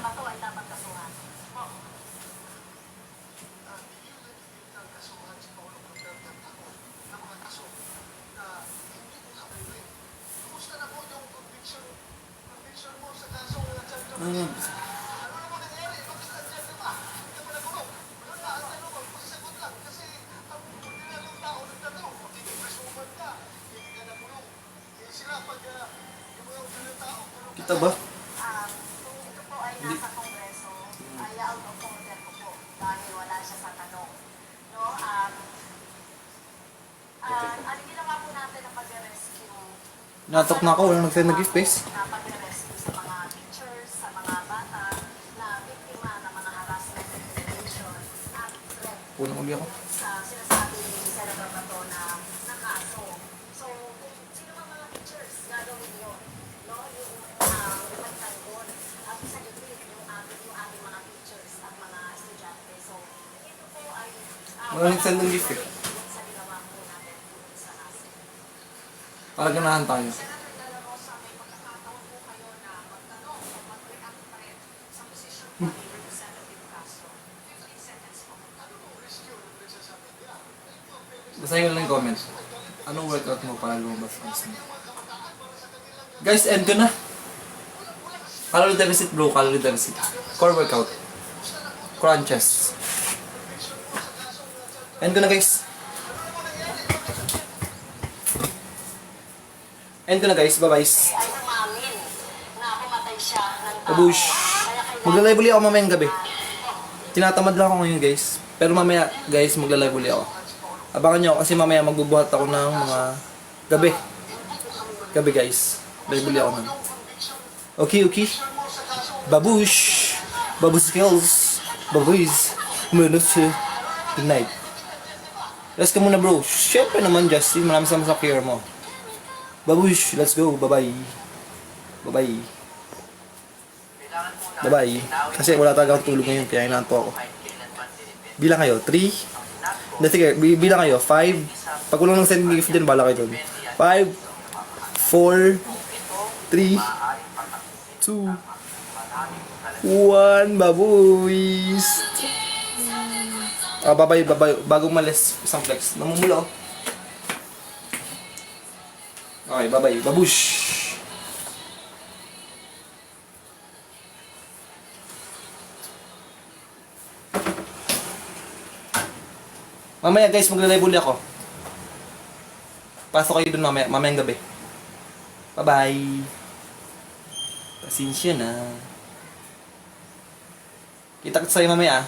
bato ay dapat kasuhan. Kita ba? Kung ito po ay nasa Kongreso, ay out of order ko po dahil wala siya sa tanong. No? Ang ginawa po natin na pag-rescue. Natok na ako, walang nag-send ng gift face. Na pag-rescue sa mga teachers, sa mga bata na biktima ng mga harassment, intimidation, at threat. Unang uli ako. Sa sinasabi ni Senator Bato na kaso. So, kung sino mga teachers gagawin yun, no? Yung ipagtanggol at sa gitlit yung ating mga teachers at mga estudyante. So, ito po ay Walang nag-send ng gift eh. sa ginawa po natin sa NASA. Palaganahan tayo. Senator De La Rosa, may pagkakataon po kayo na magtanong o mag-react pa rin sa position po ni Representative Castro. 15 seconds po. Basahin ko lang yung comment. Anong workout mo para lumabas ang smooth? Guys, end ko na. Calorie deficit bro, calorie deficit. Core workout. Crunches. End ko na guys. End ko na guys, bye bye. Ay umamin na pumatay siya ng tao. Babush. Kaya kailangan Magla-live uli ako mamayang gabi. Tinatamad lang ako ngayon guys. Pero mamaya guys, magla-live uli ako. Abangan nyo kasi mamaya magbubuhat ako ng mga gabi. Gabi guys. Live uli ako nun. Okay, okay. Babush. Babush skills. Babush. Minus. Good night. Rest ka muna bro. Siyempre naman Justin. Maraming sama sa care mo. Babush. Let's go. Bye-bye. Bye-bye. Bye-bye. Kasi wala talaga akong tulog ngayon. Kaya inaanto ako. Bilang kayo. 3. Hindi, sige. Bilang kayo. 5. Pag walang send gift dyan, bala kayo dun. 5. 4. 3. 2. 1. Babuys. Bye-bye. Bye-bye. Bagong malis. Isang flex. Namumula oh. Okay, bye-bye. Babush. Mamaya guys, magla-live uli ako. Pasok kayo dun mamaya, mamayang gabi. Bye-bye. Pasensya na. Kita-kita sa'yo mamaya ah.